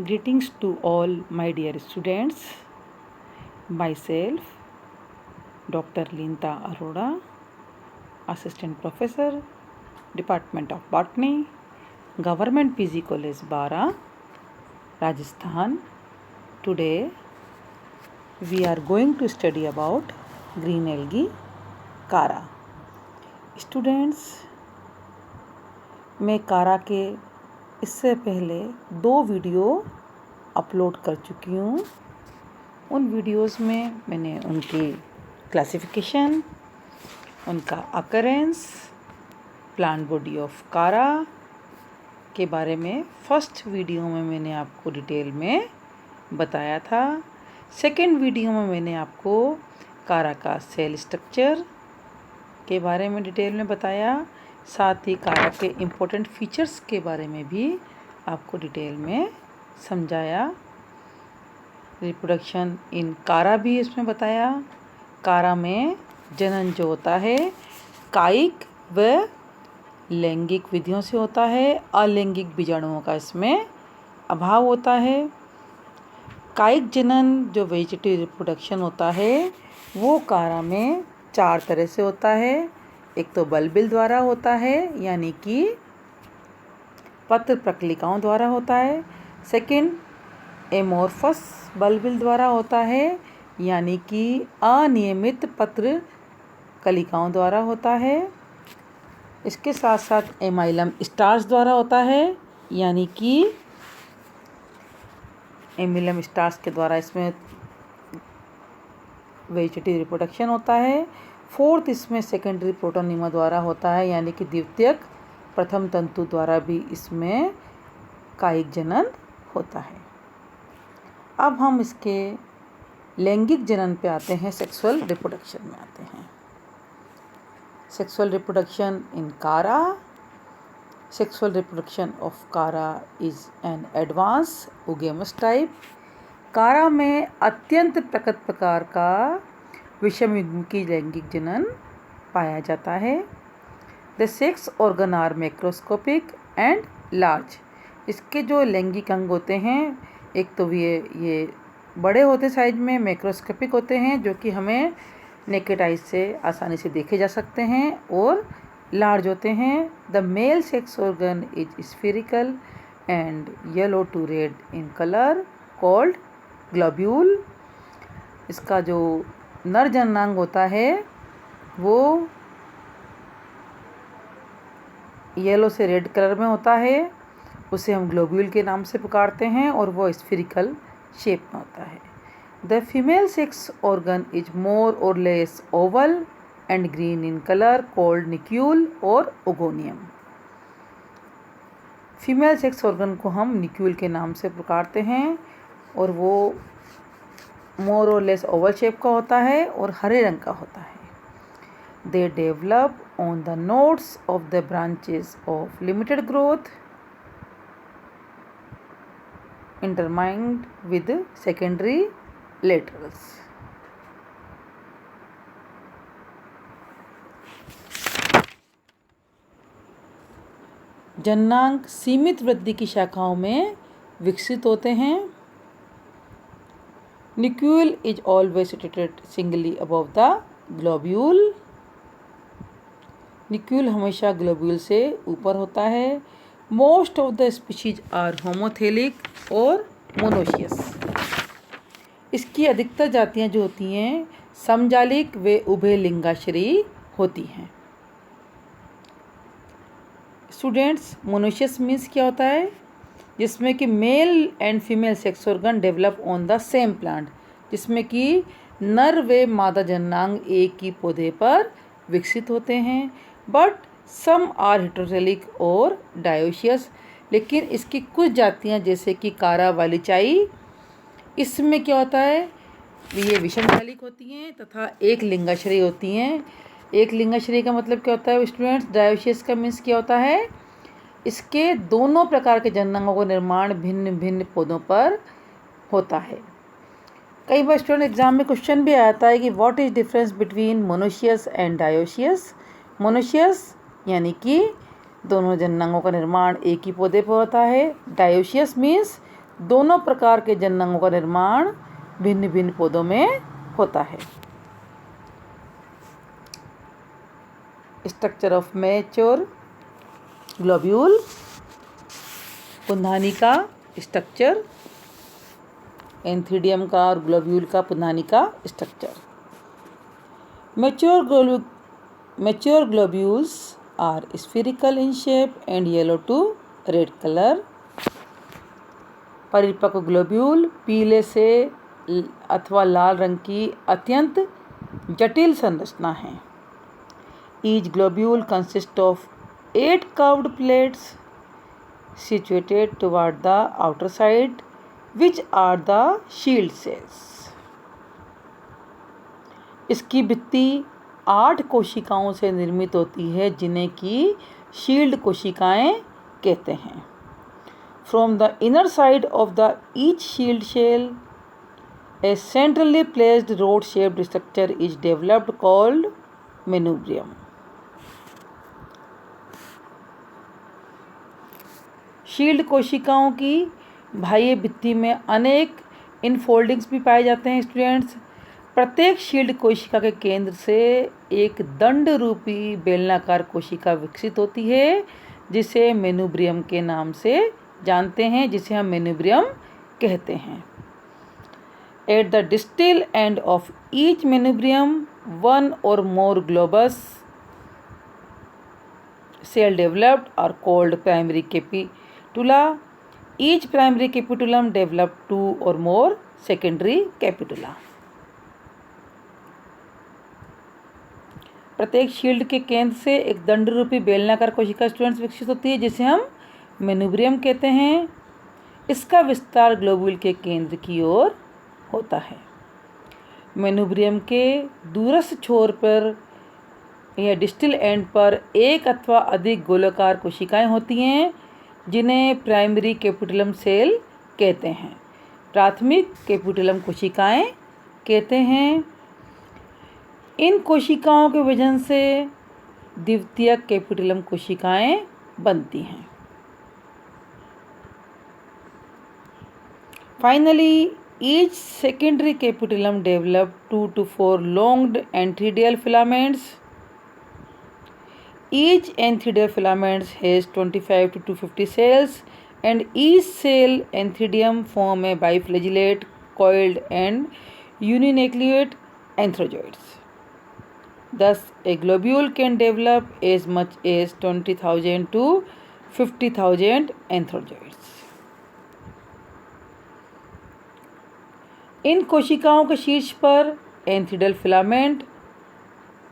Greetings to all my dear students. Myself, Dr. Linta Arora, Assistant Professor, Department of Botany, Government PG College, Bara, Rajasthan. Today, we are going to study about green algae, कारा. Students, मैं कारा के इससे पहले 2 video upload कर चुकी हूँ. उन वीडियोस में मैंने उनकी क्लासिफिकेशन, उनका अकरेंस, प्लांट बॉडी ऑफ कारा के बारे में फर्स्ट वीडियो में मैंने आपको डिटेल में बताया था. सेकंड वीडियो में मैंने आपको कारा का सेल स्ट्रक्चर के बारे में डिटेल में बताया. साथ ही कारा के इम्पोर्टेंट फीचर्स के बारे में भी आपको डिटेल में समझाया. रिप्रोडक्शन इन कारा भी इसमें बताया. कारा में जनन जो होता है कायिक व लैंगिक विधियों से होता है. अलैंगिक बीजाणुओं का इसमें अभाव होता है. कायिक जनन जो वेजिटेटिव रिप्रोडक्शन होता है वो कारा में 4 तरह से होता है. एक तो बल्बिल द्वारा होता है यानी कि पत्र प्रकलिकाओं द्वारा होता है. सेकंड एमोर्फस बल्बिल द्वारा होता है यानी कि अनियमित पत्र कलिकाओं द्वारा होता है. इसके साथ साथ एमाइलम स्टार्च द्वारा होता है यानी कि एमिलम स्टार्च के द्वारा इसमें वेजिटेटिव रिप्रोडक्शन होता है. फोर्थ इसमें सेकेंडरी प्रोटोनिमा द्वारा होता है यानी कि द्वितीयक प्रथम तंतु द्वारा भी इसमें कायिक जनन होता है. अब हम इसके लैंगिक जनन पे आते हैं, सेक्सुअल रिप्रोडक्शन में आते हैं. सेक्सुअल रिप्रोडक्शन इन कारा. सेक्सुअल रिप्रोडक्शन ऑफ कारा इज एन एडवांस ओगेमस टाइप. कारा में अत्यंत प्रकट प्रकार का विषमयुग्मकी लैंगिक जनन पाया जाता है. The sex organ are macroscopic and large. इसके जो लैंगिक अंग होते हैं एक तो ये बड़े होते साइज में, मैक्रोस्कोपिक होते हैं जो कि हमें नेकेड आइज से आसानी से देखे जा सकते हैं, और लार्ज होते हैं. The male sex organ is spherical and yellow to red in colour called globule. इसका जो नर जननांग होता है वो येलो से रेड कलर में होता है. उसे हम ग्लोब्यूल के नाम से पुकारते हैं और वो स्फेरिकल शेप में होता है. The female sex organ is more or less oval and green in colour called nucule or oogonium. Female sex organ को हम निक्यूल के नाम से पुकारते हैं और वो मोर और लेस ओवल शेप का होता है और हरे रंग का होता है. They develop on the nodes of the branches of limited growth intermingled with secondary laterals. जननांग सीमित वृद्धि की शाखाओं में विकसित होते हैं. Nucleus is always situated singly above the globule. Nucleus हमेशा ग्लोब्यूल से ऊपर होता है. Most of the species are homothelic और monoecious. इसकी अधिकतर जातियाँ जो होती हैं समजालिक व उभयलिंगाश्रयी होती हैं. स्टूडेंट्स, मोनोशियस मीन्स क्या होता है? जिसमें कि male and female sex organ develop on the same plant, जिसमें कि नर व मादा जननांग एक ही पौधे पर विकसित होते हैं. बट सम आर हेटेरोटेलिक और डायोशियस. लेकिन इसकी कुछ जातियां जैसे कि कारा वालिचाई, इसमें क्या होता है, ये विषमकालिक होती हैं तथा एक लिंगाश्रयी होती हैं. एक लिंगाश्रयी का मतलब क्या होता है स्टूडेंट्स? डायोशियस का मीन्स क्या होता है? इसके दोनों प्रकार के जननांगों का निर्माण भिन्न भिन्न पौधों पर होता है. कई बार स्टूडेंट एग्जाम में क्वेश्चन भी आता है कि what is difference between monoecious and dioecious. Monoecious यानी कि दोनों जननांगों का निर्माण एक ही पौधे पर होता है. डायोशियस मीन्स दोनों प्रकार के जननांगों का निर्माण भिन्न भिन्न पौधों में होता है। स्ट्रक्चर ऑफ मैच्योर ग्लोब्यूल, पुंधानी का स्ट्रक्चर, एंथीडियम का और ग्लोब्यूल का पुंधानी का structure. Mature globules are spherical in shape and yellow to red colour. परिपक्व ग्लोब्यूल पीले से अथवा लाल रंग की अत्यंत जटिल संरचना है। Each globule consist of 8 curved plates situated toward the outer side, which are the shield cells. इसकी भित्ति 8 कोशिकाओं से निर्मित होती है जिन्हें कि शील्ड कोशिकाएं कहते हैं। From the inner side of the each shield cell, a centrally placed rod-shaped structure is developed called manubrium. Shield कोशिकाओं की बाह्य भित्ति में अनेक इनफोल्डिंग्स भी पाए जाते हैं स्टूडेंट्स। प्रत्येक शील्ड कोशिका के केंद्र से एक दंड रूपी बेलनाकार कोशिका विकसित होती है जिसे मेनुब्रियम के नाम से जानते हैं, जिसे हम मेनुब्रियम कहते हैं। At the distal end of each manubrium one or more globose cell developed are called primary capitula. Each primary capitulum develop 2 or more secondary capitula. प्रत्येक शील्ड के केंद्र से एक दंड रूपी बेलनाकार कोशिका स्टूडेंट्स विकसित होती है जिसे हम मेनुब्रियम कहते हैं। इसका विस्तार ग्लोब्यूल के केंद्र की ओर होता है। मेनुब्रियम के दूरस्थ छोर पर या डिस्टल एंड पर एक अथवा अधिक गोलाकार कोशिकाएं होती हैं जिन्हें प्राइमरी कैपिटुलम सेल कहते हैं। प्राथमिक कैपिटुलम कोशिकाएं कहते हैं। इन कोशिकाओं के विभाजन से द्वितीयक कैपिटुलम कोशिकाएं बनती हैं। Finally each secondary capitulum develop 2 to 4 longed anthedial filaments. Each anthedial filament has 25 to 250 cells and each cell anthedium form a biflagellate, coiled and uninucleate anthrozoids. Thus, a globule can develop as much as 20,000 to 50,000 anthrozoids. इन कोशिकाओं के शीर्ष पर एंथीडियल filament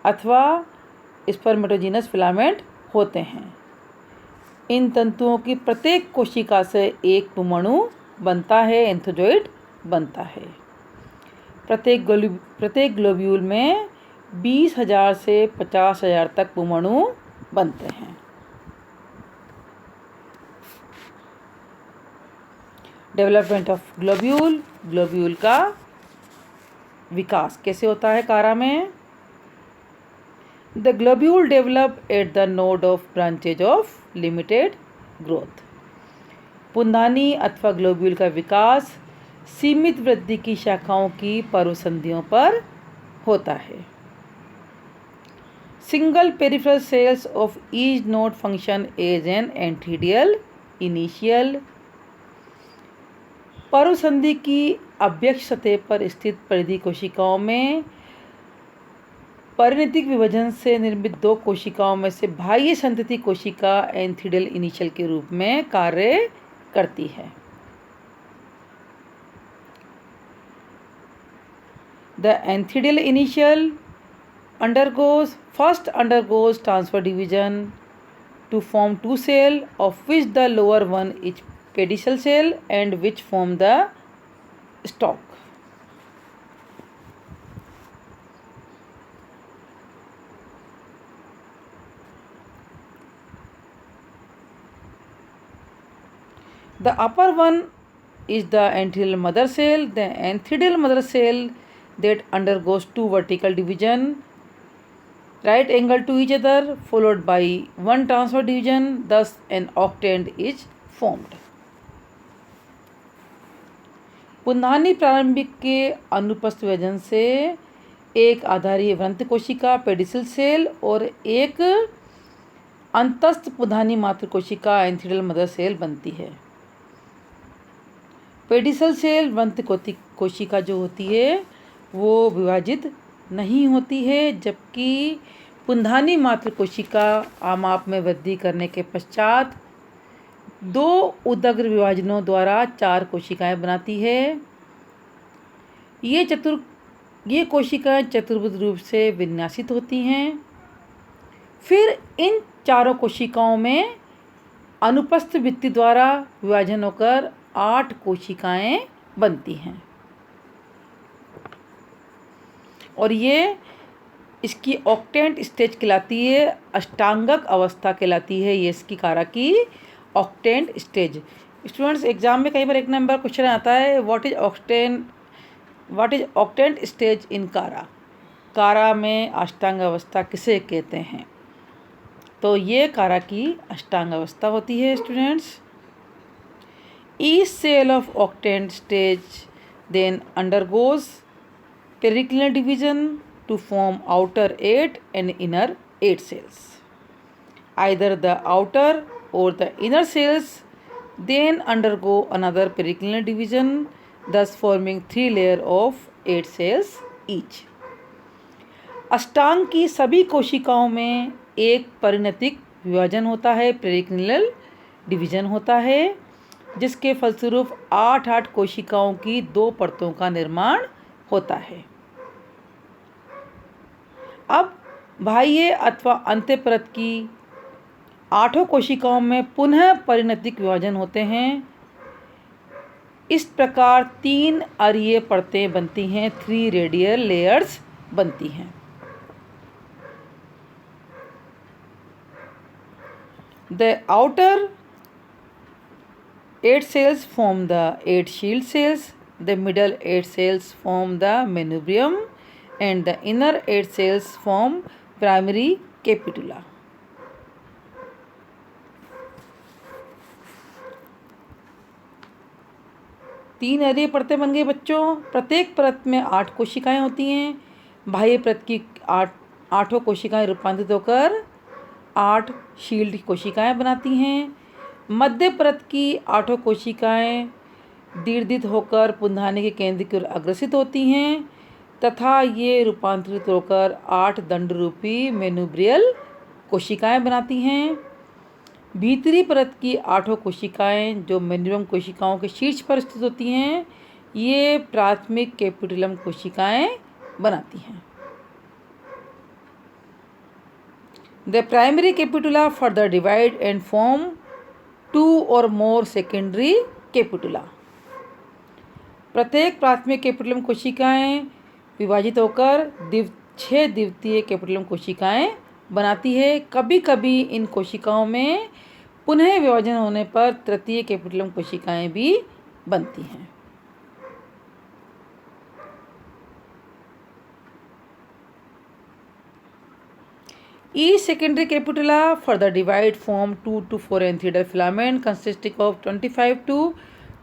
अथवा स्पर्मेटोजिनस filament होते हैं। इन तंतुओं की प्रत्येक कोशिका से एक पुमणु बनता है, एंथ्रोजोइड बनता है। प्रत्येक ग्लोब्यूल में 20,000 से 50,000 तक पुमणु बनते हैं। डेवलपमेंट ऑफ ग्लोब्यूल, ग्लोब्यूल का विकास कैसे होता है कारा में। The globule develop at the node of branches of limited growth. पुंधानी अथवा ग्लोब्यूल का विकास सीमित वृद्धि की शाखाओं की पर्वसंधियों पर होता है। Single peripheral cells of each node function as an anthedial initial. पर्वसंधि की अभ्यक्ष सतह पर स्थित परिधि कोशिकाओं में परिणतिक विभाजन से निर्मित 2 कोशिकाओं में से बाह्य संतति कोशिका एंथीडियल इनिशियल के रूप में कार्य करती है। The antheridial initial first undergoes transfer division to form 2 cells, of which the lower one is pedicel cell and which form the stalk. The upper one is the anthedial mother cell. The anthedial mother cell that undergoes 2 vertical division, right angle to each other, followed by 1 transfer division. Thus, an octant is formed. पुंधानी प्रारंभिक के अनुपस्थित विभाजन से एक आधारीय वृंत कोशिका pedicel cell और एक अंतस्थ पुंधानी मात्र कोशिका एंथीडियल मदर सेल बनती है। पेडिसल सेल वृंत कोशिका जो होती है वो विभाजित नहीं होती है, जबकि पुंधानी मात्र कोशिका आमाप में वृद्धि करने के पश्चात 2 उदग्र विभाजनों द्वारा 4 कोशिकाएं बनाती है। ये कोशिकाएं चतुर्भुज रूप से विन्यासित होती हैं। फिर इन चारों कोशिकाओं में अनुपस्थ भित्ति द्वारा विभाजन होकर 8 कोशिकाएं बनती हैं और ये इसकी ऑक्टेंट स्टेज कहलाती है, अष्टांगक अवस्था कहलाती है। ये इसकी कारा की ऑक्टेंट स्टेज। स्टूडेंट्स एग्जाम में कई बार 1 नंबर क्वेश्चन आता है, व्हाट इज ऑक्टेंट स्टेज इन कारा। कारा में अष्टांग अवस्था किसे कहते हैं? तो ये कारा की अष्टांग अवस्था होती है students. Each cell of octant stage then undergoes periclinal division to form outer 8 and inner 8 cells. Either the outer or the inner cells then undergo another periclinal division, thus forming 3 layers of 8 cells each. अष्टांग की सभी कोशिकाओं में एक परिणतिक विभाजन होता है, periclinal division होता है, जिसके फलस्वरूप 8 कोशिकाओं की 2 परतों का निर्माण होता है। अब बाह्य अथवा अंत्य परत की 8 कोशिकाओं में पुनः परिणतिक विभाजन होते हैं। इस प्रकार 3 अरीय परतें बनती हैं, 3 रेडियल लेयर्स बनती हैं। The outer 8 cells form the 8 shield cells, the middle 8 cells form the manubrium, and the inner 8 cells form primary capitula. तीन अरीय परतें बन गई बच्चों। प्रत्येक परत में 8 कोशिकाएं होती हैं। बाह्य परत की 8 कोशिकाएं रूपांतरित होकर 8 शील्ड कोशिकाएं बनाती हैं। मध्य परत की 8 कोशिकाएं दीर्घित होकर पुंधानी के केंद्र की ओर अग्रसित होती हैं तथा ये रूपांतरित होकर 8 दंड रूपी मेनुब्रियल कोशिकाएं बनाती हैं। भीतरी परत की 8 कोशिकाएं जो मेनुब्रियम कोशिकाओं के शीर्ष पर स्थित होती हैं, ये प्राथमिक कैपिटुलम कोशिकाएं बनाती हैं। The primary capitula further divide and form 2 or more secondary कैपिटुला। प्रत्येक प्राथमिक कैपिटुलम कोशिकाएं विभाजित होकर 6 द्वितीय कैपिटुलम कोशिकाएं बनाती है। कभी कभी इन कोशिकाओं में पुनः विभाजन होने पर तृतीय कैपिटुलम कोशिकाएं भी बनती हैं। Each secondary capitula further divide form 2 to 4 enthedial filament consisting of 25 to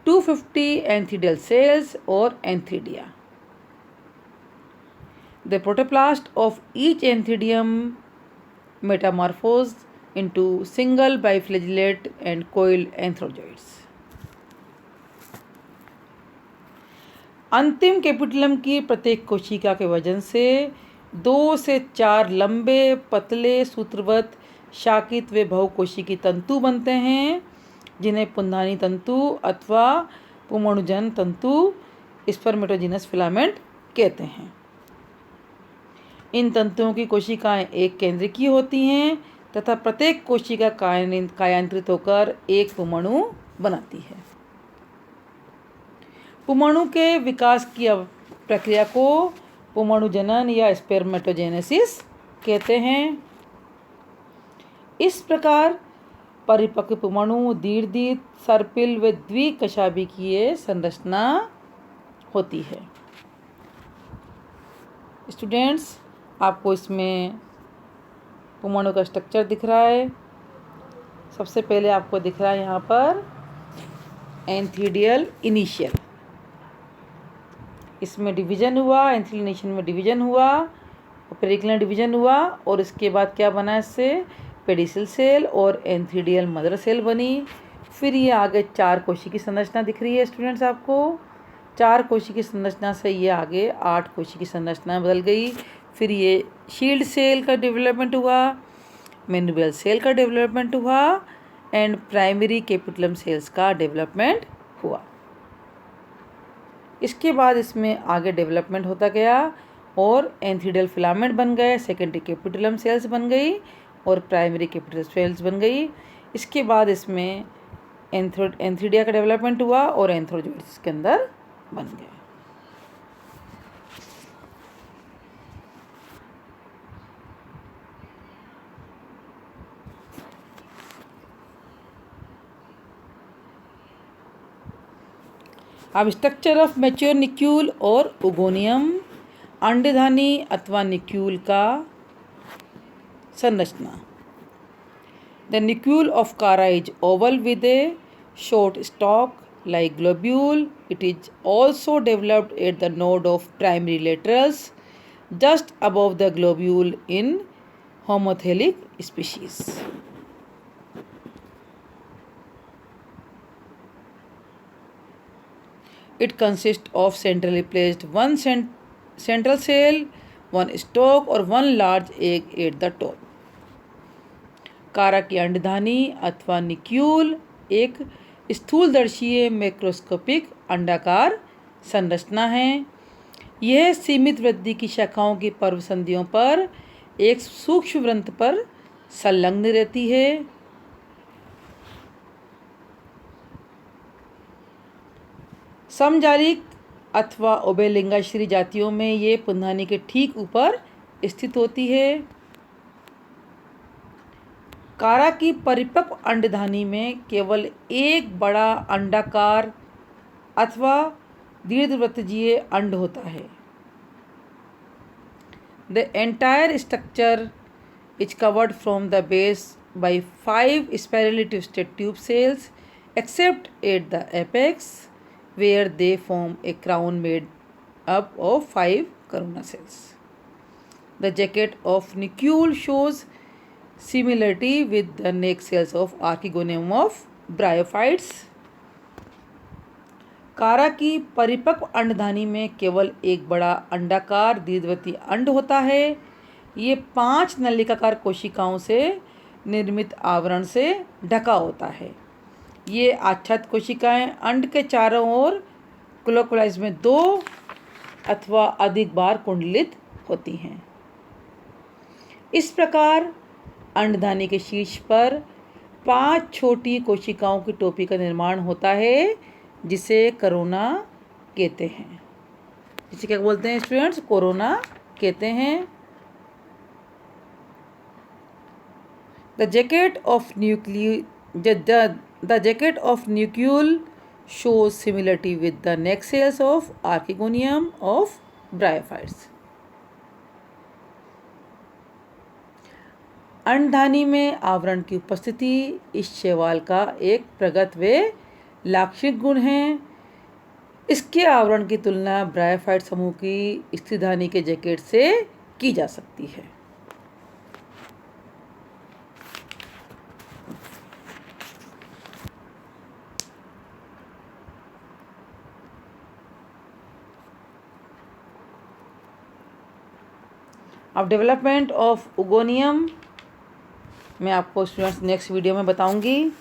250 enthedial cells or enthedia. The protoplast of each enthedium metamorphosed into single biflagellate and coiled anthrozoids. अंतिम कैपिटुलम की प्रत्येक कोशिका के वजन से 2 से 4 लंबे पतले सूत्रवत शाकित व बहुकोशिकी तंतु बनते हैं, जिन्हें पुंधानी तंतु अथवा पुंमणुजन तंतु स्पर्मेटोजिनस फिलामेंट कहते हैं। इन तंतुओं की कोशिकाएं एक केंद्रकी होती हैं तथा प्रत्येक कोशिका कायांतरित होकर एक पुंमणु बनाती है। पुंमणु के विकास की प्रक्रिया को पुंमणुजनन या स्पर्मेटोजेनेसिस कहते हैं। इस प्रकार परिपक्व पुंमणु दीर्घित सर्पिल व द्विकशाभिकीय संरचना होती है। स्टूडेंट्स, आपको इसमें पुंमणु का स्ट्रक्चर दिख रहा है। सबसे पहले आपको दिख रहा है यहाँ पर एंथीडियल इनिशियल। इसमें डिवीज़न हुआ, एंथ्रीलिनेशन में डिवीज़न हुआ, पेरिक्लिनल डिवीज़न हुआ और इसके बाद क्या बना इससे पेडिसल सेल और एंथ्रीडियल मदर सेल बनी। फिर ये आगे 4 कोशिकी संरचना दिख रही है स्टूडेंट्स आपको। 4 कोशिकी संरचना से ये आगे 8 कोशिकी संरचना बदल गई। फिर ये शील्ड सेल का डेवलपमेंट हुआ, मैनुअल सेल का डेवलपमेंट हुआ एंड प्राइमरी कैपिटुलम सेल्स का डेवलपमेंट हुआ। इसके बाद इसमें आगे डेवलपमेंट होता गया और एंथ्रीडियल फिलामेंट बन गए, सेकेंडरी कैपिटुलम सेल्स बन गई और प्राइमरी कैपिटुलम सेल्स बन गई। इसके बाद इसमें एंथ्रीडिया का डेवलपमेंट हुआ और एंथ्रोजोइड्स इसके अंदर बन गए। अब structure of mature निक्यूल or oogonium, अंडधानी अथवा निक्यूल का संरचना। द निक्यूल ऑफ कारा is Oval with A short stock like globule. It is also developed at the node of primary laterals just above the globule in homothelic species. It consists of centrally placed one central cell, one stalk और one large egg at the top. कारा की अंडधानी अथवा निक्यूल एक स्थूलदर्शीय macroscopic अंडाकार संरचना है। यह सीमित वृद्धि की शाखाओं की पर्व संधियों पर एक सूक्ष्म वृत्त पर संलग्न रहती है। समजालिक अथवा उभयलिंगाश्री जातियों में ये पुंधानी के ठीक ऊपर स्थित होती है। कारा की परिपक्व अंडधानी में केवल एक बड़ा अंडाकार अथवा दीर्घवृत्तीय अंड होता है। The entire structure is covered from the base by 5 spirally twisted tube cells except at the apex where they form a crown made up of 5 corona cells. The jacket of nucleus shows similarity with the neck cells of Archegonium of bryophytes. कारा की परिपक्व अंडधानी में केवल एक बड़ा अंडाकार दीर्घवृत्तीय अंड होता है। ये 5 नलिकाकार कोशिकाओं से निर्मित आवरण से ढका होता है। ये आच्छादित कोशिकाएं अंड के चारों ओर क्लोक्वाइज में 2 अथवा अधिक बार कुंडलित होती हैं। इस प्रकार अंडधानी के शीर्ष पर 5 छोटी कोशिकाओं की टोपी का निर्माण होता है जिसे कोरोना कहते हैं। जिसे क्या बोलते हैं स्टूडेंट्स? कोरोना कहते हैं। The jacket of nucleus shows similarity with the neck cells of Archegonium of bryophytes. अंडधानी में आवरण की उपस्थिति इस शैवाल का एक प्रगत व लाक्षणिक गुण है। इसके आवरण की तुलना ब्रायोफाइट समूह की स्थिरधानी के जैकेट से की जा सकती है। अब डेवलपमेंट ऑफ ओगोनियम मैं आपको स्टूडेंट्स नेक्स्ट वीडियो में बताऊंगी।